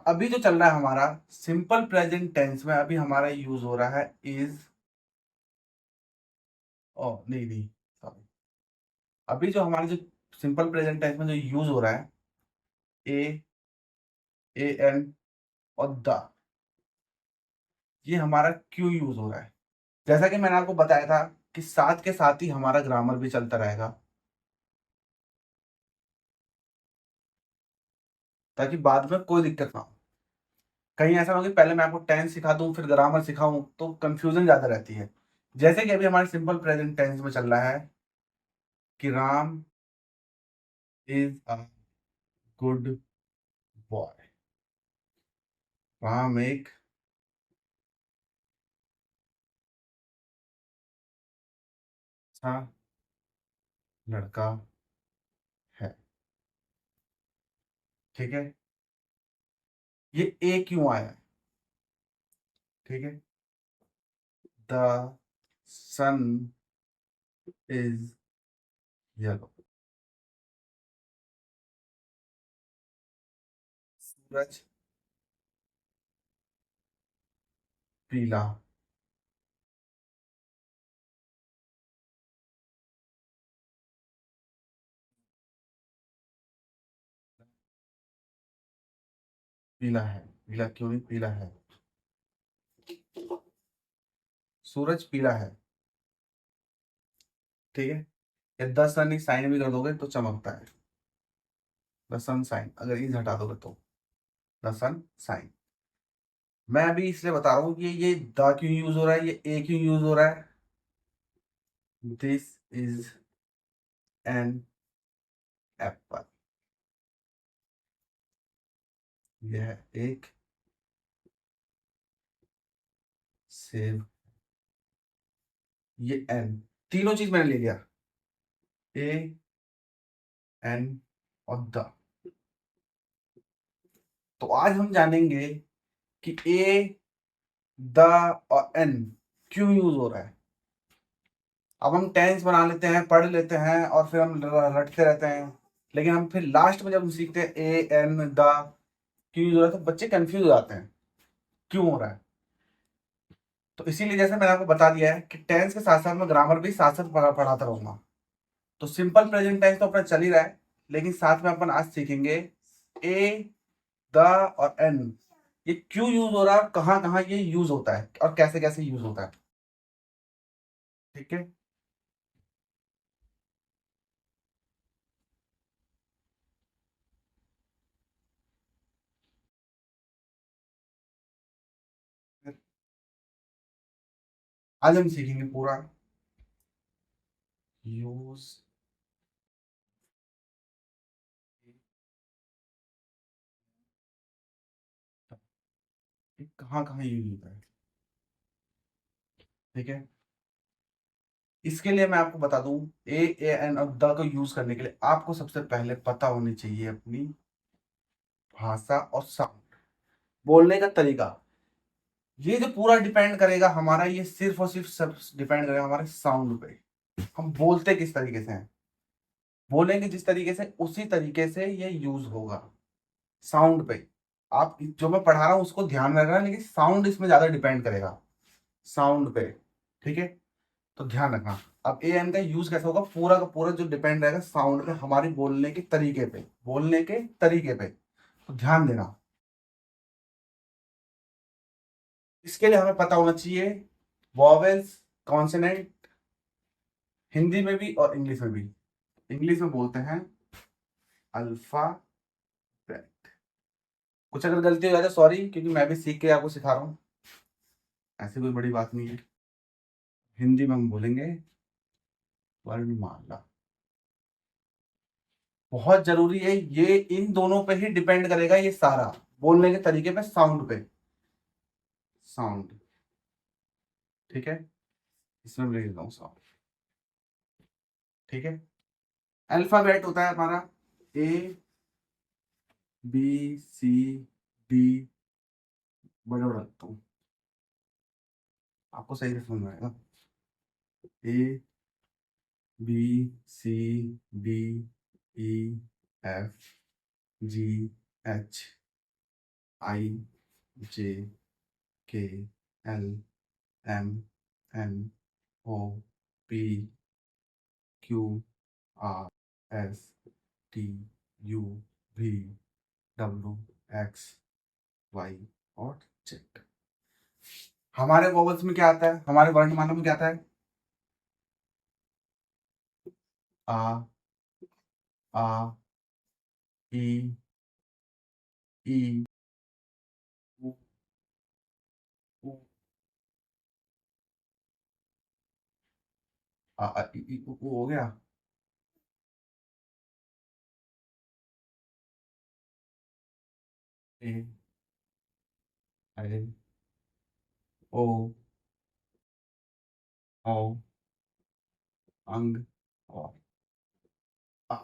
अभी जो चल रहा है हमारा सिंपल प्रेजेंट टेंस में, अभी हमारा यूज हो रहा है इज, ओ नहीं नहीं सॉरी, अभी जो हमारा जो सिंपल प्रेजेंट टेंस में जो यूज हो रहा है ए, ए एन और द, ये हमारा क्यों यूज हो रहा है? जैसा कि मैंने आपको बताया था कि साथ के साथ ही हमारा ग्रामर भी चलता रहेगा, ताकि बाद में कोई दिक्कत ना हो। कहीं ऐसा ना हो कि पहले मैं आपको टेंस सिखा दूं फिर ग्रामर सिखाऊं, तो कंफ्यूजन ज्यादा रहती है। जैसे कि अभी हमारे सिंपल प्रेजेंट टेंस में चल रहा है कि Ram is a good boy. Ram एक अच्छा लड़का है। ठीक है, ये ए क्यों आया है? ठीक है, द सन इज येलो। सूरज पीला। पीला है, पीला क्यों नहीं, पीला है। सूरज पीला है। ठीक है, ये द सन एक साइन भी कर दोगे तो चमकता है। द सन साइन, अगर इज हटा दोगे तो द सन साइन। मैं अभी इसलिए बता रहा हूँ कि ये द क्यों यूज हो रहा है, ये ए क्यों यूज हो रहा है। दिस इज एन एप्पल, यह एक सेब। ये एन, तीनों चीज मैंने ले लिया, ए एन और द। तो आज हम जानेंगे कि ए, द और एन क्यों यूज हो रहा है। अब हम टेंस बना लेते हैं, पढ़ लेते हैं और फिर हम रटते रहते हैं, लेकिन हम फिर लास्ट में जब हम सीखते हैं ए एन द क्यों यूज हो रहा है, तो बच्चे कंफ्यूज हो जाते हैं क्यों हो रहा है। तो इसीलिए जैसे मैंने आपको बता दिया है कि टेंस के साथ साथ मैं ग्रामर भी साथ साथ पढ़ाता रहूंगा। तो सिंपल प्रेजेंट टेंस तो अपना चल ही रहा है, लेकिन साथ में अपन आज सीखेंगे ए, द और एन, ये क्यों यूज हो रहा है, कहाँ कहाँ ये यूज होता है और कैसे कैसे यूज होता है। ठीक है, आज हम सीखेंगे पूरा यूज, कहाँ कहाँ यूज होता है। ठीक है, इसके लिए मैं आपको बता दूं, ए एन और द को यूज करने के लिए आपको सबसे पहले पता होनी चाहिए अपनी भाषा और साउंड, बोलने का तरीका। ये जो पूरा डिपेंड करेगा हमारा, ये सिर्फ और सिर्फ सब डिपेंड करेगा हमारे साउंड पे। हम बोलते किस तरीके से हैं, बोलेंगे जिस तरीके से उसी तरीके से ये यूज होगा साउंड पे। आप जो मैं पढ़ा रहा हूँ उसको ध्यान में रखना, लेकिन साउंड इसमें ज्यादा डिपेंड करेगा, साउंड पे। ठीक है, तो ध्यान रखना। अब ए एन का यूज कैसा होगा, पूरा का पूरा जो डिपेंड रहेगा साउंड पे, हमारी बोलने के तरीके पे, बोलने के तरीके पे, तो ध्यान देना। इसके लिए हमें पता होना चाहिए वॉवेल्स, कॉन्सोनेंट, हिंदी में भी और इंग्लिश में भी। इंग्लिश में बोलते हैं अल्फाबेट। कुछ अगर गलती हो जाए तो सॉरी, क्योंकि मैं भी सीख के आपको सिखा रहा हूँ, ऐसी कोई बड़ी बात नहीं है। हिंदी में हम बोलेंगे वर्णमाला। बहुत जरूरी है, ये इन दोनों पे ही डिपेंड करेगा ये सारा, बोलने के तरीके पे, साउंड पे, साउंड। ठीक है, इसमें मैं लिख देता हूँ साउंड। ठीक है, अल्फाबेट होता है हमारा ए बी सी डी, बड़ा बड़ा रखता हूँ आपको सही से समझ में आएगा। A B C D E F G H I, J, K, L, M, N, O, P, Q, R, S, T, U, V, W, X, Y और जेड। हमारे वोवल्स में क्या आता है, हमारे वर्णमाला में क्या आता है? आ, आ, ई, ई, उ, उ, ई, उ हो गया। ए, आई, ओ, औ, अंग और आ।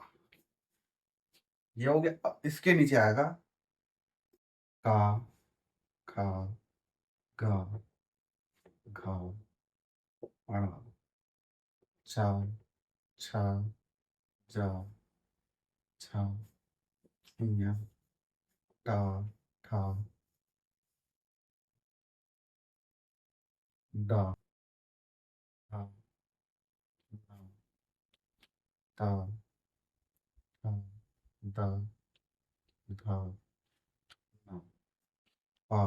ये हो गया। अब इसके नीचे आएगा का, खा, गा, घा, अणा, चा, छा, जा, छा, इया, टा, ठा, डा, ढा, ढा, ता, ठा, दा, धा, ना, पा,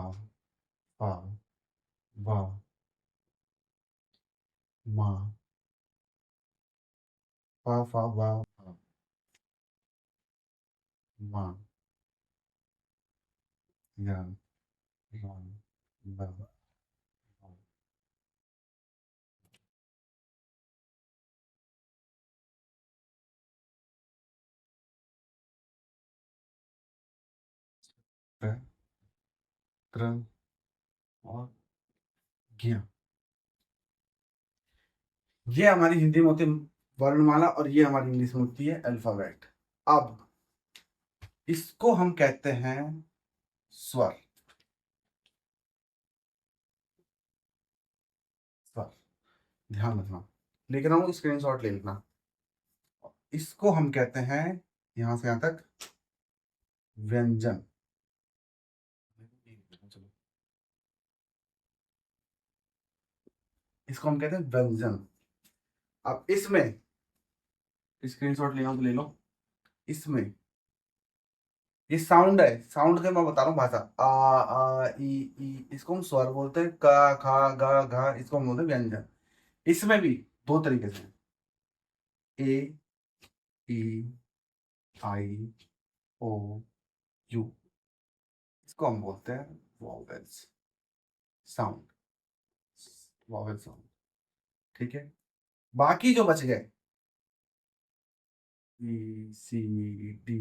पा, वा, मा, पा, फा, वा, फा, मा, या, रा, ला, वा, त्र, त्र और ज्ञ। ये हमारी हिंदी में होती है वर्णमाला और ये हमारी इंग्लिश में होती है अल्फाबेट। अब इसको हम कहते हैं स्वर। स्वर, ध्यान रखना, लिख रहा हूं, स्क्रीनशॉट ले लेना। इसको हम कहते हैं, यहां से यहां तक, व्यंजन। चलो, इसको हम कहते हैं व्यंजन। अब इसमें स्क्रीनशॉट लेना हो तो ले लो। इसमें ये साउंड है, साउंड के मैं बता रहा हूँ भाषा। ई, इसको हम स्वर बोलते हैं। का, खा, गा, घा, इसको हम बोलते हैं व्यंजन। इसमें भी दो तरीके से, ए, ई, आई, ओ, यू, इसको हम बोलते हैं वॉवेल्स, साउंड, वॉवेल साउंड। ठीक है, बाकी जो बच गए, B, C, D,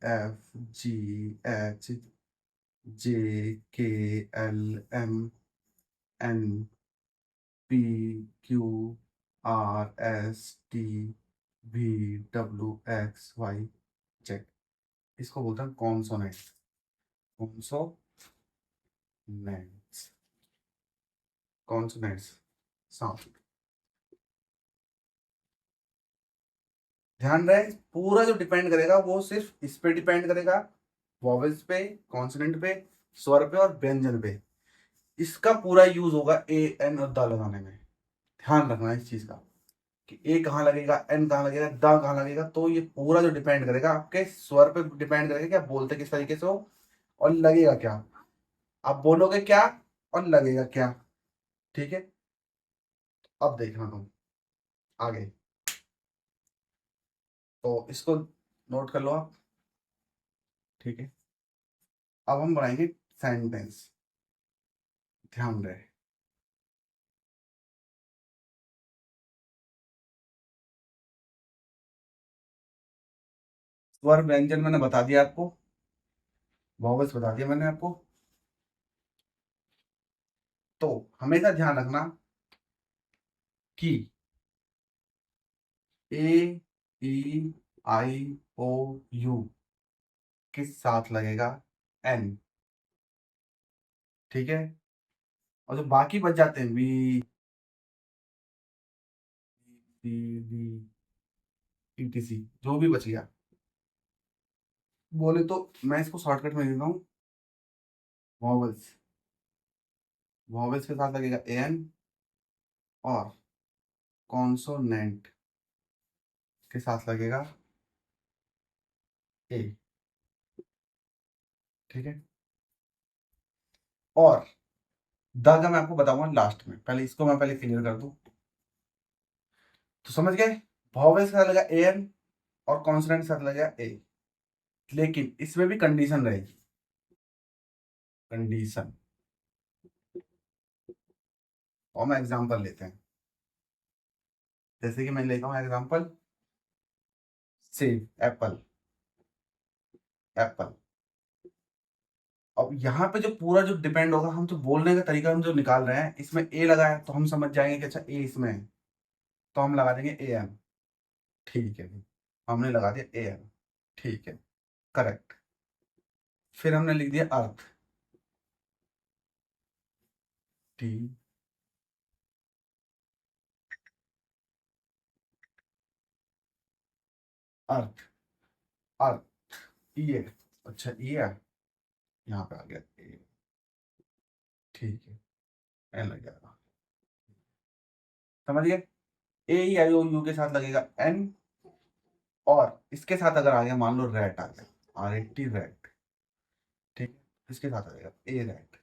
F, G, H, J, K, L, M, N, P, Q, R, S, T, V, W, X, Y, Z, इसको बोलते हैं कॉन्सोनेंट। Consonants, consonants sound. ध्यान रहे, पूरा जो डिपेंड करेगा वो सिर्फ इस पे डिपेंड करेगा, वॉवेल्स पे, कॉन्सोनेंट पे, स्वर पे और व्यंजन पे। इसका पूरा यूज होगा ए, एन और द लगाने में। ध्यान रखना इस चीज का, कि ए कहाँ लगेगा, एन कहाँ लगेगा, द कहाँ लगेगा। तो ये पूरा जो डिपेंड करेगा आपके स्वर पे डिपेंड करेगा कि आप बोलते किस तरीके से हो और लगेगा क्या। आप बोलोगे क्या और लगेगा क्या। ठीक है, अब देखना तुम आगे, तो इसको नोट कर लो आप। ठीक है, अब हम बनाएंगे सेंटेंस। ध्यान रहे, स्वर व्यंजन मैंने बता दिया आपको, वॉवल्स बता दिया मैंने आपको। तो हमेशा ध्यान रखना कि ए, ई, आई, ओ, यू किस साथ लगेगा, एन। ठीक है, और जो बाकी बच जाते हैं, बी, सी, डी, ईटीसी, जो भी बच गया, बोले तो मैं इसको शॉर्टकट में देता हूँ, वॉवल्स, वॉवल्स के साथ लगेगा एन, और कॉन्सोनेंट के साथ लगेगा ए। ठीक है, और द का मैं आपको बताऊंगा लास्ट में, पहले इसको मैं पहले क्लियर कर दूं। तो समझ गए, वॉवल्स के साथ लगेगा एन और कॉन्सोनेंट के साथ लगेगा ए, लेकिन इसमें भी कंडीशन रहेगी। कंडीशन, और मैं एग्जांपल लेते हैं, जैसे कि मैं लेता हूं एग्जांपल, सेब, एप्पल, एप्पल। अब यहाँ पे जो पूरा जो डिपेंड होगा, हम जो बोलने का तरीका हम जो निकाल रहे हैं, इसमें ए लगा है तो हम समझ जाएंगे कि अच्छा ए इसमें है, तो हम लगा देंगे ए एम। ठीक है, हमने लगा दिया ए एम। ठीक है, करेक्ट। फिर हमने लिख दिया अर्थ, टी, अर्थ, अर्थ, ई है। अच्छा ई है, यहाँ पे आ गया ए। ठीक है, एन लग जाएगा। समझ गए, ए ई आई ओ यू के साथ लगेगा एन, और इसके साथ अगर आ गया मान लो रैट आ गया, आर ए टी, रैट। ठीक है, इसके साथ आ जाएगा ए रैट।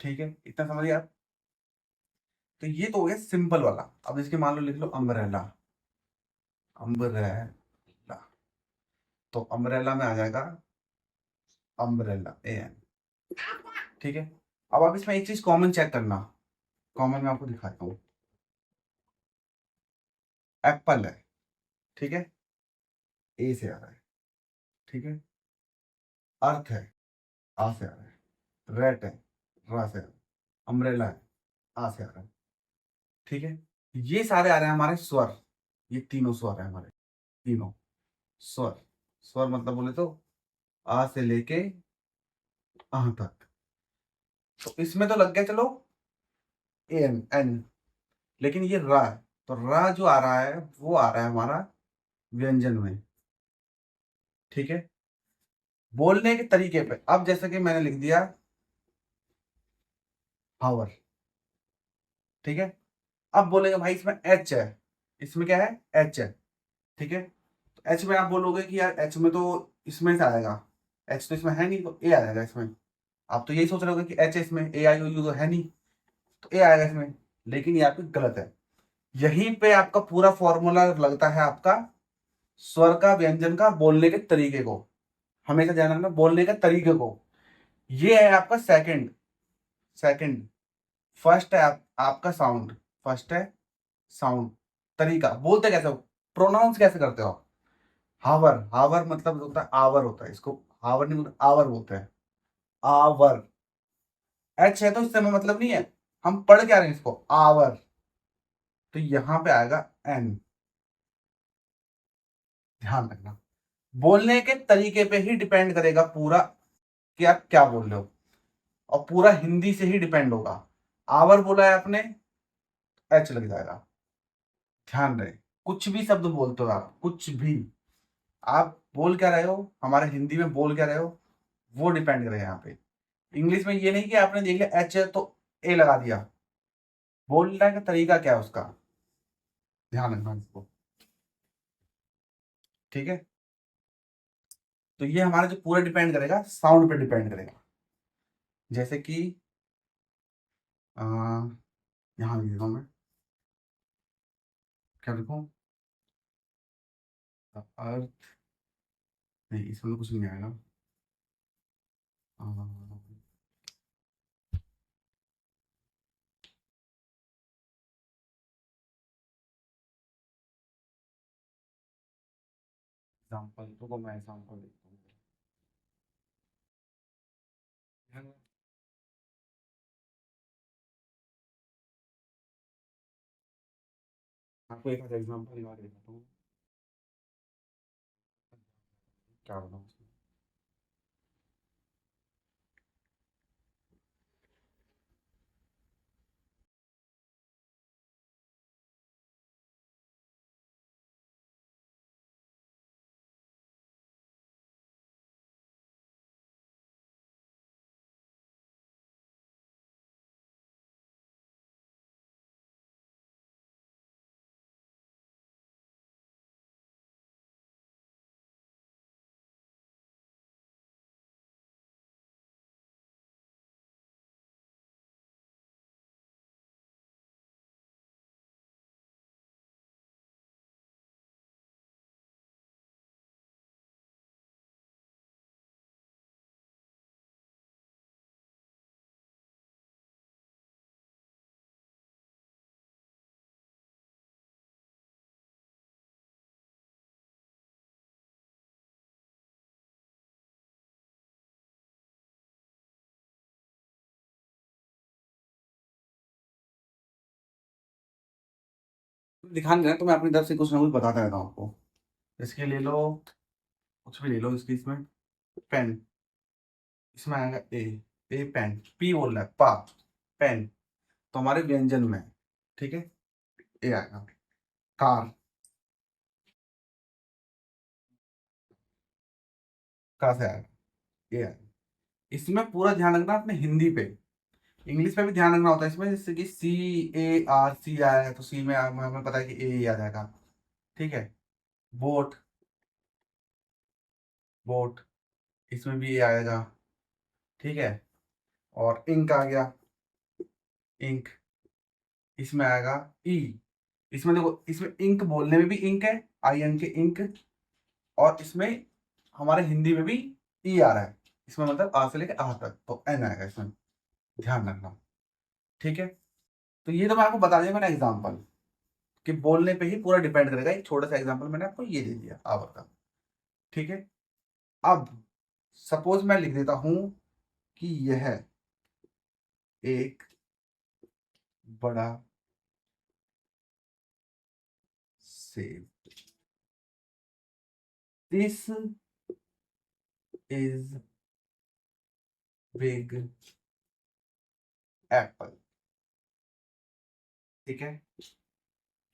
ठीक है, इतना समझ गया। तो ये तो हो गया सिंपल वाला। अब इसके मान लो लिख लो अम्ब्रेला, अम्ब्रेला। तो अम्ब्रेला में आ जाएगा अम्ब्रेला, ए एन। ठीक है, अब आप इसमें एक चीज कॉमन चेक करना, कॉमन में आपको दिखाता हूँ। एप्पल है, ठीक है, ए से आ रहा है। ठीक है, अर्थ है, आ से आ रहा है। रेट है, रा से आ रहा है। अम्ब्रेला है, आ से आ रहा है। ठीक है, ये सारे आ रहे हैं हमारे स्वर, ये तीनों स्वर है हमारे, तीनों स्वर। स्वर मतलब बोले तो आ से लेके आ तक। तो इसमें तो लग गया चलो एन, एन, लेकिन ये रा है, तो रा जो आ रहा है वो आ रहा है हमारा व्यंजन में। ठीक है, बोलने के तरीके पे, अब जैसे कि मैंने लिख दिया हावर। ठीक है, अब बोलेंगे भाई इसमें एच है, इसमें क्या है, एच है। ठीक है, तो एच में आप बोलोगे कि यार एच में तो इसमें से आएगा, एच तो इसमें है नहीं, तो ए आ जाएगा इसमें। आप तो यही सोच रहे होगे कि एच है इसमें, ए आई ओ यू तो है नहीं, तो ए आएगा इसमें। लेकिन ये आपकी गलत है। यहीं पे आपका पूरा फॉर्मूला लगता है आपका स्वर का, व्यंजन का, बोलने के तरीके को। हमेशा ध्यान रखना बोलने के तरीके को। ये है आपका सेकंड, सेकंड। फर्स्ट है आपका साउंड, फर्स्ट है साउंड, तरीका, बोलते कैसे हो, प्रोनाउंस कैसे करते हो आप। हावर, हावर मतलब होता है आवर, होता है इसको, हावर नहीं बोलते, आवर बोलते हैं, आवर। एच है तो इससे हमें मतलब नहीं है, हम पढ़ क्या रहे हैं इसको, आवर। तो यहां पे आएगा एन। ध्यान रखना, बोलने के तरीके पे ही डिपेंड करेगा पूरा कि आप क्या बोल रहे हो, और पूरा हिंदी से ही डिपेंड होगा। आवर बोला है आपने, एच लग जाएगा। ध्यान रहे, कुछ भी शब्द बोलते हो आप, कुछ भी आप बोल क्या रहे हो, हमारे हिंदी में बोल क्या रहे हो, वो डिपेंड करेगा यहाँ पे। इंग्लिश में ये नहीं कि आपने देख लिया एच है तो ए लगा दिया, बोलने का तरीका क्या है उसका, ध्यान रखना इसको। ठीक है, तो ये हमारा जो पूरा डिपेंड करेगा साउंड पे डिपेंड करेगा। जैसे कि आ, यहाँ लिख देता हूं मैं, क्या लिखूं, अर्थ, नहीं इसमें तो कुछ नहीं आएगा। एग्जाम्पल तो मैं एग्जाम्पल लिखता हूँ। आपको एक आधा एग्जाम्पल लगा देता हूँ, क्या बताऊँ। दिखा नहीं रहा तो मैं अपनी तरफ से कुछ ना कुछ बताता रहता हूँ आपको। इसके ले लो, कुछ भी ले लो इसकी, इसमें पेन, इसमें आएगा ए, ए पेन, पी बोल रहा है पा, पेन, तो हमारे व्यंजन में है, ठीक है, ए आएगा। कार, का से आएगा, ए आएगा। इसमें पूरा ध्यान रखना अपने हिंदी पे, इंग्लिश पे भी ध्यान रखना होता है इसमें, जैसे कि सी, ए आर, सी आया है तो सी में हमें पता है कि ए ही आ जाएगा, ठीक है। बोट, बोट, इसमें भी ए आएगा, ठीक है। और इंक आ गया, इंक, इसमें आएगा ई। इसमें देखो, इसमें इंक बोलने में भी इंक है, आई एन के इंक, और इसमें हमारे हिंदी में भी ई आ रहा है, इसमें मतलब आ से लेके आ तक, तो एन आएगा इसमें, ध्यान रखना, ठीक है। तो ये तो मैं आपको बता दिया मैंने एग्जाम्पल, कि बोलने पे ही पूरा डिपेंड करेगा। एक छोटा सा एग्जाम्पल मैंने आपको ये दे दिया आवर का, ठीक है। अब सपोज मैं लिख देता हूं कि यह एक बड़ा सेब, दिस इज बिग एप्पल, ठीक है।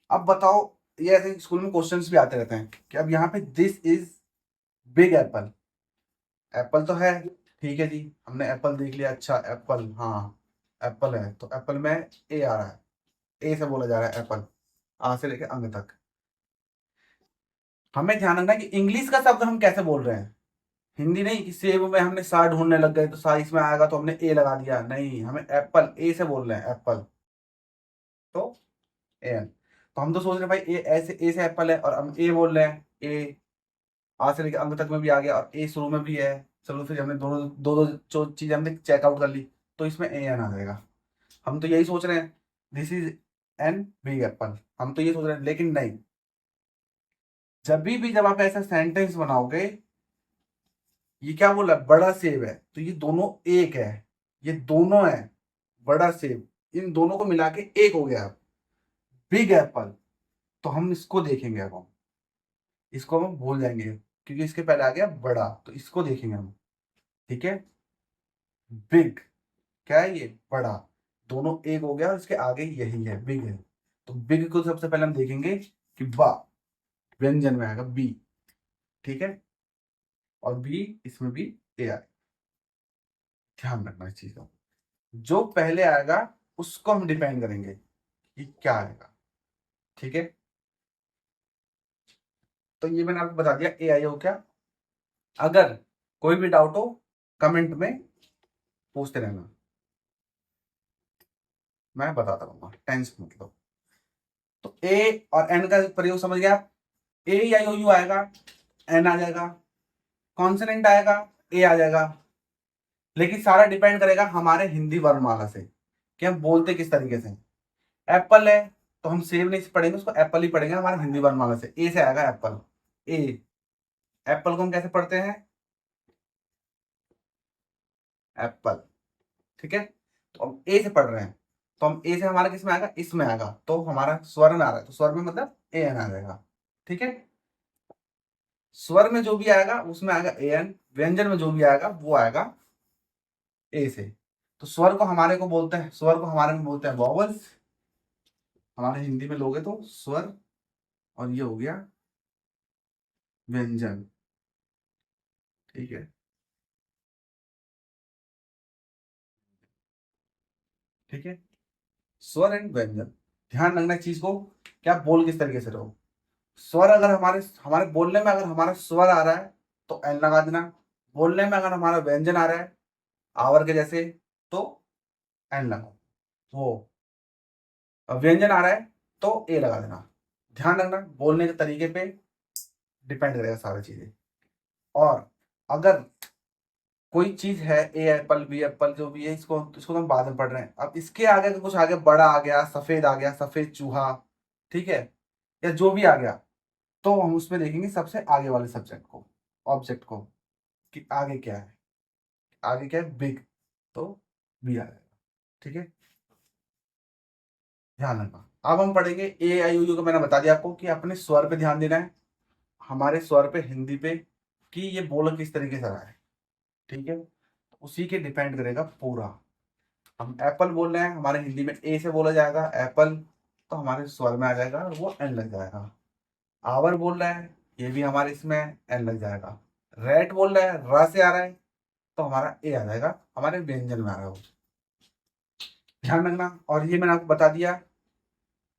अब बताओ, ये ऐसे स्कूल में क्वेश्चंस भी आते रहते हैं कि अब यहाँ पे this is big Apple, Apple तो है, ठीक है जी, हमने एप्पल देख लिया, अच्छा एप्पल, हाँ एप्पल है, तो एप्पल में ए आ रहा है, ए से बोला जा रहा है एप्पल, आ से लेके अंग तक। हमें ध्यान रखना है कि इंग्लिश का शब्द हम कैसे बोल रहे हैं, हिंदी नहीं कि सेब में हमने सा ढूंढने लग गए तो सा इसमें आएगा तो हमने ए लगा दिया, नहीं, हमें एप्पल, ए से बोल रहे हैं एप्पल, तो एन। तो हम तो सोच रहे हैं भाई ए, ऐसे ए से एप्पल है और हम ए बोल रहे हैं, ए, आ से लेकर अंक तक में भी आ गया और ए शुरू में भी है, चलो फिर हमने दोनों दो दो जो चीजें हमने चेकआउट कर ली, तो इसमें ए एन आ जाएगा। हम तो यही सोच रहे हैं, this is an big Apple, हम तो ये सोच रहे हैं, लेकिन नहीं, जब आप ऐसा सेंटेंस बनाओगे, ये क्या बोला, बड़ा सेब है, तो ये दोनों एक है, ये दोनों है, बड़ा सेब, इन दोनों को मिला के एक हो गया बिग एप्पल। तो हम इसको देखेंगे, अब हम इसको हम भूल जाएंगे क्योंकि इसके पहले आ गया बड़ा, तो इसको देखेंगे हम, ठीक है। बिग, क्या है ये, बड़ा, दोनों एक हो गया और इसके आगे यही है, बिग है, तो बिग को सबसे पहले हम देखेंगे कि बा, व्यंजन में आएगा बी, ठीक है, और बी, इसमें भी ए आए, ध्यान रखना इस चीज का, जो पहले आएगा उसको हम डिपेंड करेंगे कि क्या आएगा, ठीक है। तो ये मैंने आपको बता दिया ए आई हो क्या। अगर कोई भी डाउट हो कमेंट में पूछते रहना, मैं बताता रहूंगा, टेंशन मत लो। तो ए और एन का प्रयोग समझ गया, ए या यू आएगा, एन आ जाएगा, कॉन्सोनेंट आएगा, ए आ जाएगा, लेकिन सारा डिपेंड करेगा हमारे हिंदी वर्णमाला से कि हम बोलते किस तरीके से। एप्पल है तो हम सेव नहीं पढ़ेंगे, उसको एप्पल ही पढ़ेंगे हमारे हिंदी वर्णमाला से, ए से आएगा एप्पल, ए, एप्पल को हम कैसे पढ़ते हैं, एप्पल, ठीक है। तो हम ए से पढ़ रहे हैं, तो हम ए से हमारा किस में आएगा, इसमें आएगा, तो हमारा स्वर में आ रहा है, तो स्वर में मतलब ए एन आ जाएगा, ठीक है। स्वर में जो भी आएगा उसमें आएगा ए एन, व्यंजन में जो भी आएगा वो आएगा ए से। तो स्वर को हमारे को बोलते हैं, स्वर को हमारे में बोलते हैं वॉवल्स, हमारे हिंदी में लोगे तो स्वर, और ये हो गया व्यंजन, ठीक है, ठीक है, स्वर एंड व्यंजन, ध्यान रखना इस चीज को, क्या बोल किस तरीके से रहो। स्वर अगर हमारे हमारे बोलने में अगर हमारा स्वर आ रहा है तो एन लगा देना, बोलने में अगर हमारा व्यंजन आ रहा है आवर के जैसे, तो एन लगा, वो व्यंजन आ रहा है तो ए लगा देना, ध्यान रखना बोलने के तरीके पे डिपेंड करेगा सारी चीजें। और अगर कोई चीज है, ए एप्पल, बी एप्पल, जो भी है, इसको इसको तो हम बाद में पढ़ रहे हैं, अब इसके आगे अगर कुछ आगे बड़ा आ गया, सफेद चूहा, ठीक है, या जो भी आ गया, तो हम उसमें देखेंगे सबसे आगे वाले सब्जेक्ट को, ऑब्जेक्ट को, कि आगे क्या है, आगे क्या है, बिग, तो बी आ जाएगा, ठीक है। ध्यान रखना। अब हम पढ़ेंगे ए आई ओ यू को। मैंने बता दिया आपको कि अपने स्वर पे ध्यान देना है, हमारे स्वर पे, हिंदी पे, कि ये बोला किस तरीके से रहा है। ठीक है, उसी के डिपेंड करेगा पूरा। हम एप्पल बोल रहे हैं, हमारे हिंदी में ए से बोला जाएगा एप्पल, तो हमारे स्वर में आ जाएगा और वो एन लग जाएगा। आवर बोल रहा है, ये भी हमारे इसमें एन लग जाएगा। रेट बोल रहा है, र से आ रहा है, तो हमारा ए आ जाएगा, हमारे व्यंजन में आ रहा है वो। ध्यान रखना। और ये मैंने आपको बता दिया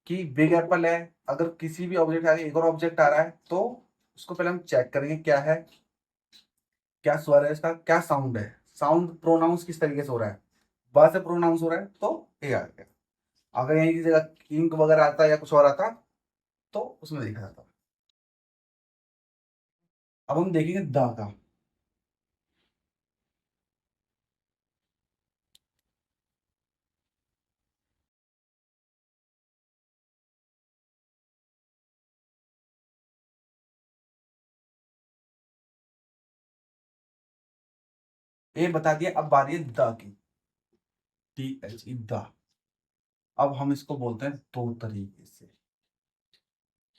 कि बिग एप्पल है, अगर किसी भी ऑब्जेक्ट आगे एक और ऑब्जेक्ट आ रहा है तो उसको पहले हम चेक करेंगे क्या है, क्या स्वर है इसका, क्या साउंड है, साउंड प्रोनाउंस किस तरीके से हो रहा है। ब से प्रोनाउंस हो रहा है तो ए आ गया। अगर यहीं की जगह इंक वगैरह आता या कुछ और आता तो उसमें देखा जाता। अब हम देखेंगे द का। ए बता दिया, अब बारी है the key. T H E the. अब हम इसको बोलते हैं दो तरीके से,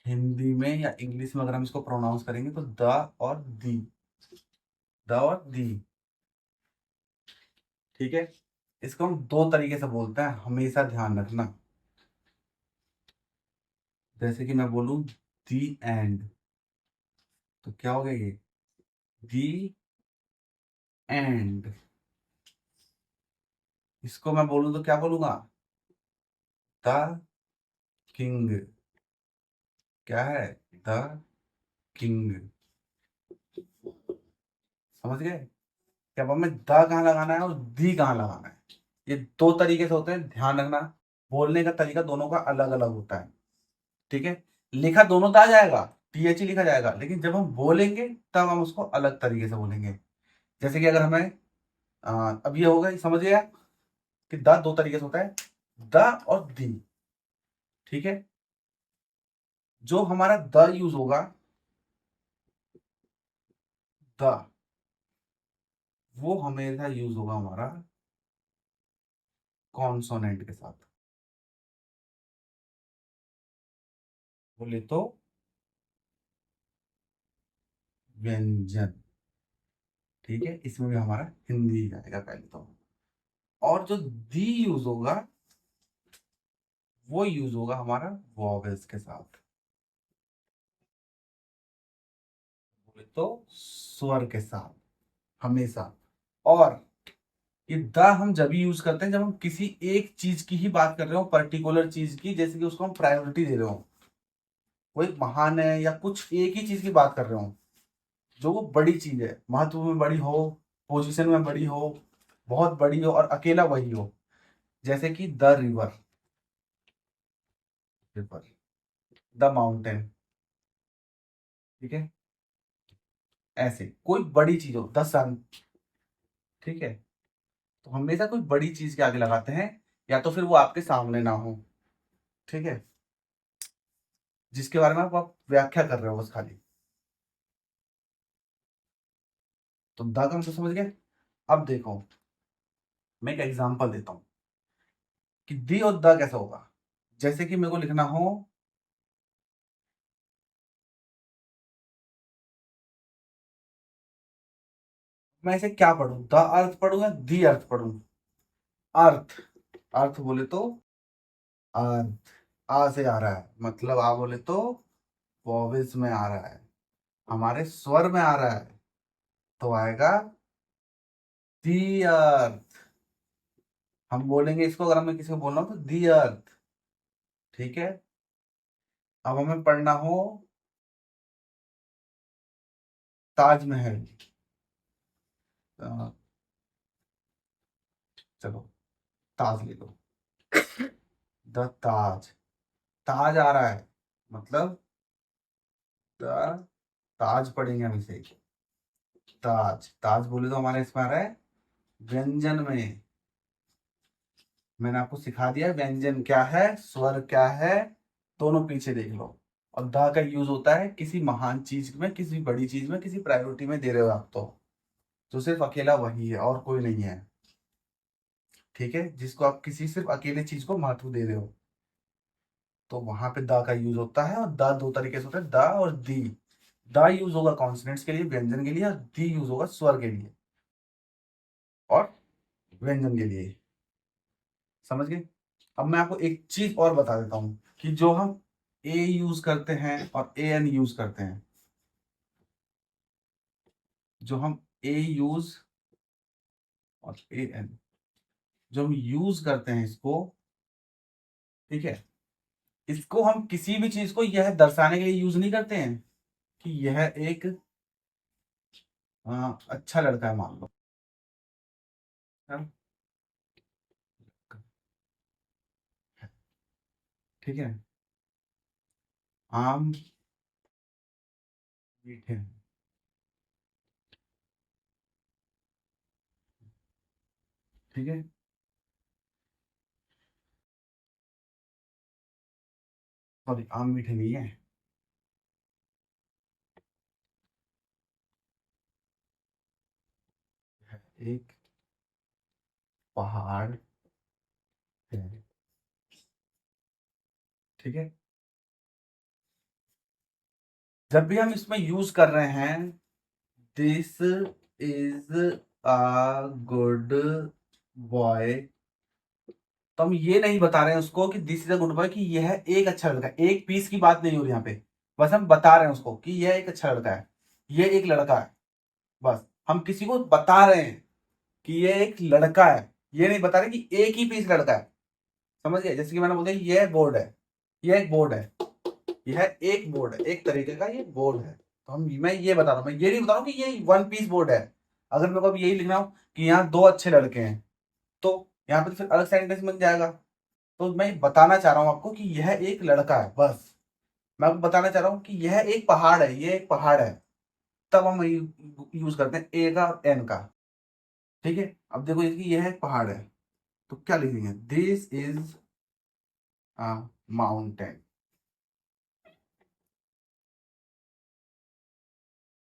हिंदी में या इंग्लिश में अगर हम इसको प्रोनाउंस करेंगे तो द और दी, द और दी। ठीक है, इसको हम दो तरीके से बोलते हैं, हमेशा ध्यान रखना। जैसे कि मैं बोलूं दी एंड, तो क्या हो गया ये, दी एंड। इसको मैं बोलूं तो क्या बोलूंगा, द किंग। क्या है, द किंग। समझ गए कि अब हमें द कहाँ लगाना है और दी कहाँ लगाना है। ये दो तरीके से होते हैं, ध्यान रखना। बोलने का तरीका दोनों का अलग अलग होता है। ठीक है, लिखा दोनों दा जाएगा, टीएच ही लिखा जाएगा, लेकिन जब हम बोलेंगे तब हम उसको अलग तरीके से बोलेंगे। जैसे कि अगर हमें अब ये होगा, समझ गया कि द दो तरीके से होता है, द और दी। ठीक है, जो हमारा द यूज होगा, द, वो हमेशा यूज होगा हमारा कॉन्सोनेंट के साथ। बोले तो व्यंजन। ठीक है, इसमें भी हमारा हिंदी ही आएगा पहले तो। और जो दी यूज होगा वो यूज होगा हमारा वॉवेल्स के साथ। बोले तो स्वर के साथ, हमेशा। और ये द हम जब भी यूज करते हैं जब हम किसी एक चीज की ही बात कर रहे हो, पर्टिकुलर चीज की, जैसे कि उसको हम प्रायोरिटी दे रहे हो, वो एक महान है या कुछ एक ही चीज की बात कर रहे हो, जो वो बड़ी चीज है, महत्व में बड़ी हो, पोजीशन में बड़ी हो, बहुत बड़ी हो और अकेला वही हो। जैसे कि the river, river, the mountain. ठीक है, ऐसे कोई बड़ी चीज हो, द सन। ठीक है, तो हमेशा कोई बड़ी चीज के आगे लगाते हैं, या तो फिर वो आपके सामने ना हो। ठीक है, जिसके बारे में आप व्याख्या कर रहे हो बस खाली। तो द का मतलब समझ गए। अब देखो, मैं एक एग्जांपल देता हूं कि दी और द कैसा होगा। जैसे कि मेरे को लिखना हो, मैं इसे क्या पढ़ूं, द अर्थ पढ़ूं या दी अर्थ पढ़ूं। अर्थ, अर्थ बोले तो अर्थ, आ से आ रहा है, मतलब आ बोले तो वॉवेल्स में आ रहा है, हमारे स्वर में आ रहा है, तो आएगा दी अर्थ। हम बोलेंगे इसको, अगर हमें किसी को बोलना हो तो दी अर्थ। ठीक है, अब हमें पढ़ना हो ताजमहल, अ, चलो ताज ले लो, द ताज। ताज आ रहा है, मतलब द ताज पढ़ेंगे हम इसे। ताज, ताज बोले तो हमारे इसमें आ रहा है व्यंजन में। मैंने आपको सिखा दिया व्यंजन क्या है, स्वर क्या है, दोनों पीछे देख लो। और द का यूज होता है किसी महान चीज में, किसी बड़ी चीज में, किसी प्रायोरिटी में दे रहे हो आप तो सिर्फ अकेला वही है और कोई नहीं है। ठीक है, जिसको आप किसी सिर्फ अकेले चीज को महत्व दे रहे हो। तो वहां पे द का यूज होता है, और द दो तरीके से होता है, द और दी। द यूज होगा कॉन्सोनेंट्स के लिए, व्यंजन के लिए, और दी यूज होगा स्वर के लिए और व्यंजन के लिए। समझ गए? अब मैं आपको एक चीज और बता देता हूं कि जो हम ए यूज करते हैं और ए एन यूज करते हैं, जो हम ए यूज और ए एन जो हम यूज करते हैं इसको, ठीक है, इसको हम किसी भी चीज को यह दर्शाने के लिए यूज नहीं करते हैं कि यह एक अच्छा लड़का है, मान लो। हाँ, ठीक है, आम मीठे हैं, ठीक है। सॉरी, आम मीठे नहीं है। एक पहाड़ है, ठीक है। जब भी हम इसमें यूज कर रहे हैं this is a good boy, तो हम ये नहीं बता रहे हैं उसको कि this is a good boy, कि यह एक अच्छा लड़का है। एक पीस की बात नहीं हो रही यहाँ पे, बस हम बता रहे हैं उसको कि यह एक अच्छा लड़का है, ये एक लड़का है। बस हम किसी को बता रहे हैं कि ये एक लड़का है, ये नहीं बता रहे कि एक ही पीस लड़का है। समझ गए? जैसे कि मैंने बोला ये बोर्ड है, ये एक बोर्ड है, यह एक बोर्ड है, एक तरीके का ये बोर्ड है। तो हम मैं ये बता रहा हूँ, मैं ये नहीं बता रहा हूँ कि ये वन पीस बोर्ड है। अगर मेरे को अब यही लिखना हो कि यहाँ दो अच्छे लड़के हैं, तो यहाँ पे तो फिर अलग सेंटेंस बन जाएगा। तो मैं बताना चाह रहा हूँ आपको कि यह एक लड़का है, बस। मैं आपको बताना चाह रहा हूँ कि यह एक पहाड़ है, ये एक पहाड़ है, तब हम यूज करते हैं ए का और एन का। ठीक है, अब देखो इसकी यह एक पहाड़ है, तो क्या लिखेंगे? This is a mountain.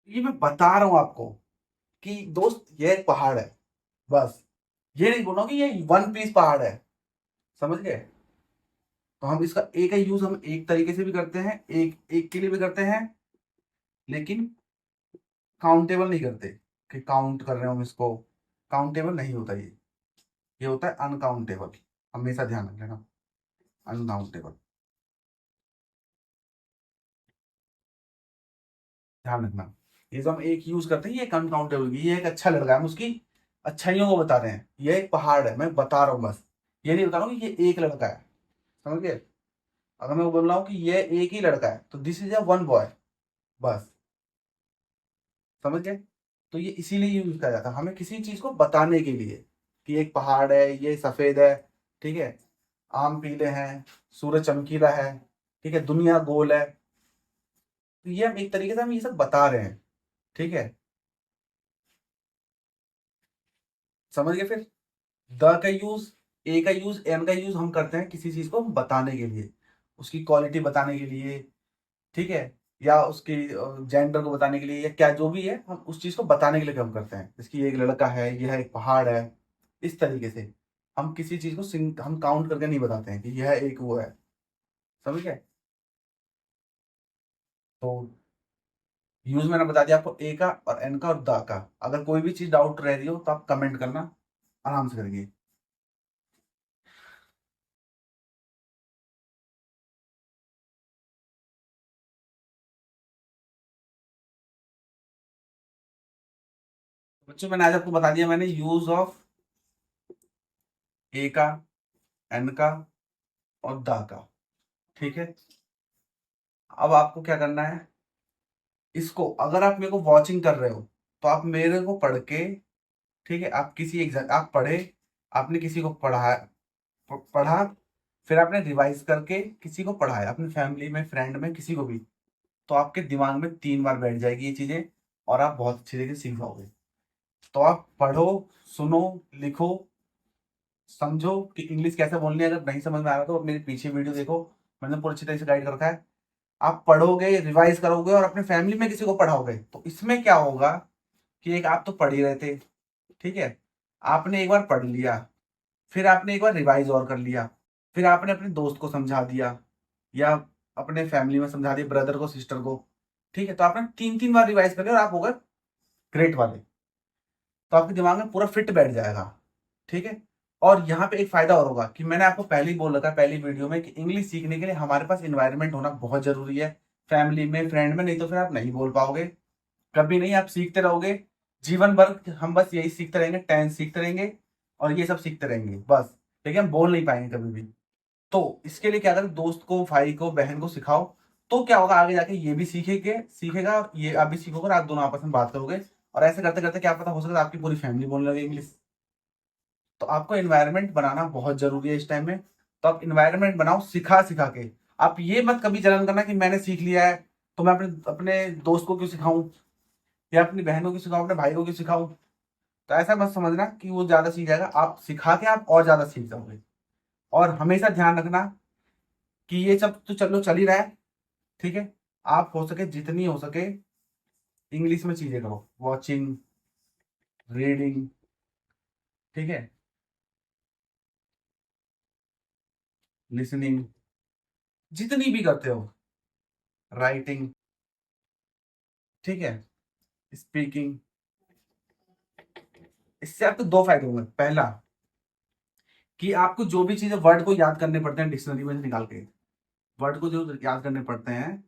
ये मैं बता रहा हूं आपको कि दोस्त ये एक पहाड़ है, बस। ये नहीं बोल रहा हूं कि ये वन पीस पहाड़ है। समझ गए? तो हम इसका एक का यूज हम एक तरीके से भी करते हैं, एक एक के लिए भी करते हैं, लेकिन काउंटेबल नहीं करते कि काउंट कर रहे हो हम इसको। काउंटेबल नहीं होता ये होता है अनकाउंटेबल। हमेशा ध्यान रख लेना, अनकाउंटेबल। ध्यान रखना, ये जो हम एक यूज करते हैं ये अनकाउंटेबल, ये एक अच्छा लड़का है, हम उसकी अच्छाइयों को बता रहे हैं। ये एक पहाड़ है, मैं बता रहा हूँ बस, ये नहीं बता रहा हूँ कि ये एक लड़का है। समझ गए? अगर मैं बोल रहा हूँ कि ये एक ही लड़का है, तो this is a one boy, बस। समझ गए? तो ये इसीलिए यूज किया जाता है, हमें किसी चीज को बताने के लिए कि एक पहाड़ है, ये सफेद है, ठीक है, आम पीले हैं, सूरज चमकीला है, ठीक है, दुनिया गोल है। तो ये हम एक तरीके से हम ये सब बता रहे हैं, ठीक है। समझ गए? फिर द का यूज, ए का यूज, एन का यूज हम करते हैं किसी चीज को बताने के लिए, उसकी क्वालिटी बताने के लिए, ठीक है, या उसकी जेंडर को बताने के लिए, या क्या जो भी है, हम उस चीज को बताने के लिए काम करते हैं। जैसे कि एक लड़का है, यह एक पहाड़ है, इस तरीके से हम किसी चीज को हम काउंट करके नहीं बताते हैं कि यह एक वो है। समझ गए? तो यूज मैंने बता दिया आपको ए का और एन का और द का। अगर कोई भी चीज डाउट रह रही हो तो आप कमेंट करना, आराम से करेंगे। बच्चों, मैंने आज आपको बता दिया, मैंने यूज ऑफ ए का, एन का और द का, ठीक है। अब आपको क्या करना है, इसको अगर आप मेरे को वॉचिंग कर रहे हो तो आप मेरे को पढ़ के, ठीक है, आप किसी एग्जाम आप पढ़े, आपने किसी को पढ़ा, पढ़ा, फिर आपने रिवाइज करके किसी को पढ़ाया, अपनी फैमिली में, फ्रेंड में, किसी को भी, तो आपके दिमाग में 3 बार बैठ जाएगी ये चीजें, और आप बहुत अच्छी तरीके से सीख जाओगे। तो आप पढ़ो, सुनो, लिखो, समझो कि इंग्लिश कैसे बोलनी है। अगर नहीं समझ में आ रहा तो मेरे पीछे वीडियो देखो, मैंने पूरी अच्छी तरह से गाइड कर रखा है। आप पढ़ोगे, रिवाइज करोगे और अपने फैमिली में किसी को पढ़ाओगे, तो इसमें क्या होगा कि एक आप तो पढ़ ही रहे थे, ठीक है, आपने एक बार पढ़ लिया, फिर आपने एक बार रिवाइज और कर लिया, फिर आपने अपने दोस्त को समझा दिया, या अपने फैमिली में समझा दिए, ब्रदर को, सिस्टर को, ठीक है। तो आपने 3-3 बार रिवाइज कर लिया और आप हो गए ग्रेट वाले। तो आपके दिमाग में पूरा फिट बैठ जाएगा, ठीक है। और यहाँ पे एक फायदा और होगा कि मैंने आपको पहले ही बोल रखा है पहली वीडियो में कि इंग्लिश सीखने के लिए हमारे पास इन्वायरमेंट होना बहुत जरूरी है, फैमिली में, फ्रेंड में, नहीं तो फिर आप नहीं बोल पाओगे, कभी नहीं। आप सीखते रहोगे जीवन भर, हम बस यही सीखते रहेंगे, टेंस सीखते रहेंगे और ये सब सीखते रहेंगे बस, लेकिन हम बोल नहीं पाएंगे कभी भी। तो इसके लिए क्या करें, दोस्त को, भाई को, बहन को सिखाओ। तो क्या होगा, आगे जाके ये भी सीखेगा, ये आप भी सीखोगे और आप दोनों आपस में बात करोगे। और ऐसे करते करते क्या पता हो सकता है आपकी पूरी फैमिली बोलने लगे इंग्लिश। तो आपको एनवायरनमेंट बनाना बहुत जरूरी है इस टाइम में। तो आप एनवायरनमेंट बनाओ सिखा सिखा के। आप ये मत कभी जलन करना कि मैंने सीख लिया है तो मैं अपने अपने दोस्त को क्यों सिखाऊं, या अपनी बहन को क्यों सिखाऊं, अपने भाई को क्यों सिखाऊं। तो ऐसा मत समझना कि वो ज्यादा सीख जाएगा, आप सिखा के आप और ज्यादा सीख जाओगे। और हमेशा ध्यान रखना कि ये सब तो चलो चल ही रहा है, ठीक है। आप हो सके जितनी हो सके इंग्लिश में चीजें करो, वॉचिंग, रीडिंग, ठीक है, लिसनिंग, जितनी भी करते हो, राइटिंग, ठीक है, स्पीकिंग। इससे आपको दो फायदे होंगे। पहला कि आपको जो भी चीजें वर्ड को याद करने पड़ते हैं डिक्शनरी में से निकाल के, वर्ड को जो याद करने पड़ते हैं,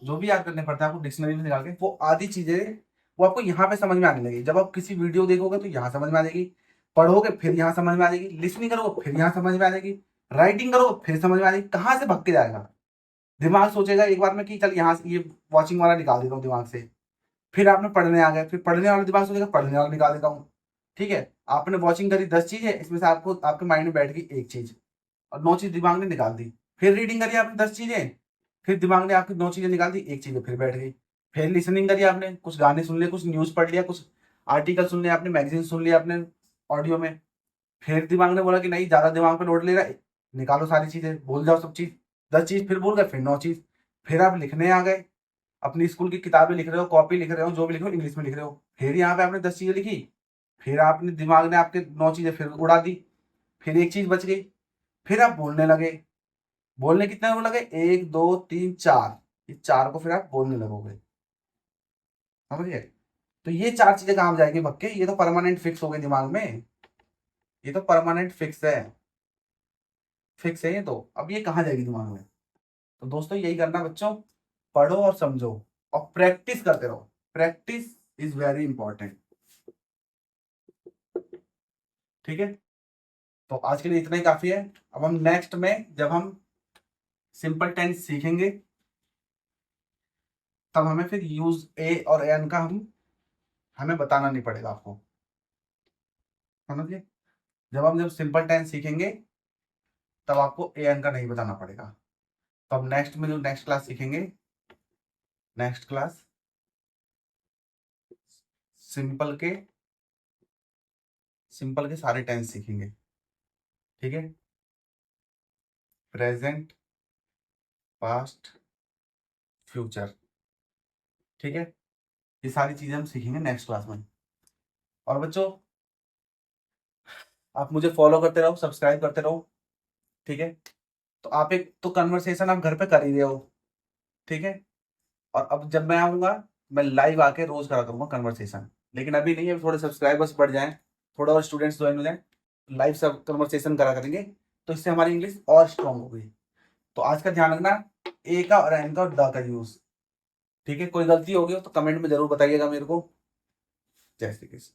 जो भी याद करने पड़ते हैं आपको डिक्शनरी में से निकाल के, वो आधी चीजें वो आपको यहाँ पे समझ में आने लगेगी। जब आप किसी वीडियो देखोगे तो यहाँ समझ में आ जाएगी, पढ़ोगे फिर यहाँ समझ में आ जाएगी, लिसनिंग करोगे फिर यहाँ समझ में आ जाएगी, राइटिंग करोगे फिर समझ में आ जाएगी। कहाँ से भग के जाएगा दिमाग, सोचेगा एक बार में कि चल यहाँ से ये वॉचिंग वाला निकाल देता हूँ दिमाग से। फिर आपने पढ़ने आ गए, फिर पढ़ने वाला दिमाग सोचेगा पढ़ने वाला निकाल देता हूँ, ठीक है। आपने वॉचिंग करी 10 चीजें, इसमें से आपको आपके माइंड में बैठ गई एक चीज और 9 चीज दिमाग ने निकाल दी। फिर रीडिंग करी आपने 10 चीजें, फिर दिमाग ने आपकी 9 चीजें निकाल दी, एक चीज फिर बैठ गई। फिर लिसनिंग करी आपने, कुछ गाने सुन लिए, कुछ न्यूज पढ़ लिया, कुछ आर्टिकल सुन लिया आपने, मैगजीन सुन लिया आपने ऑडियो में। फिर दिमाग ने बोला कि नहीं ज्यादा दिमाग पे लोड ले रहा है, निकालो सारी चीजें, भूल जाओ सब चीज। 10 चीज फिर भूल गए, फिर 9 चीज। फिर आप लिखने आ गए, अपनी स्कूल की किताबें लिख रहे हो, कॉपी लिख रहे हो, जो भी लिख रहे हो इंग्लिश में लिख रहे हो। फिर यहाँ पे आपने 10 चीजें लिखी, फिर आपने दिमाग ने आपके 9 चीजें फिर उड़ा दी, फिर एक चीज बच गई। फिर आप बोलने लगे, बोलने कितने वो लगे, 1 2 3 4, ये 4 को फिर आप बोलने लगोगे, समझिए। तो ये 4 चीजें काम जाएंगी पक्के, ये तो परमानेंट फिक्स हो गई दिमाग में, ये तो परमानेंट फिक्स है, फिक्स है ये तो। अब ये कहाँ जाएगी दिमाग में। तो दोस्तों यही करना बच्चों, पढ़ो और समझो और प्रैक्टिस करते रहो। प्रैक्टिस इज वेरी इंपॉर्टेंट, ठीक है। तो आज के लिए इतना ही काफी है। अब हम नेक्स्ट में जब हम सिंपल टेंस सीखेंगे तब हमें फिर यूज ए और एन का हमें बताना नहीं पड़ेगा आपको, समझिए। जब सिंपल टेंस सीखेंगे तब आपको ए एन का नहीं बताना पड़ेगा। तो अब नेक्स्ट में जो नेक्स्ट क्लास सीखेंगे, नेक्स्ट क्लास सिंपल के सारे टेंस सीखेंगे, ठीक है। प्रेजेंट, पास्ट, फ्यूचर, ठीक है। ये सारी चीजें हम सीखेंगे नेक्स्ट क्लास में। और बच्चों आप मुझे फॉलो करते रहो, सब्सक्राइब करते रहो, ठीक है। तो आप एक तो कन्वर्सेशन आप घर पे कर ही रहे हो, ठीक है। और अब जब मैं आऊंगा मैं लाइव आके रोज करा करूंगा कन्वर्सेशन, लेकिन अभी नहीं है, थोड़े सब्सक्राइबर्स बढ़ जाएं, थोड़ा और स्टूडेंट्स ज्वाइन हो जाए, लाइव सब कन्वर्सेशन करा करेंगे, तो इससे हमारी इंग्लिश और स्ट्रांग होगी। तो आज का ध्यान रखना, ए का और एन का और द का यूज, ठीक है। कोई गलती होगी तो कमेंट में जरूर बताइएगा मेरे को। जय श्री कृष्ण।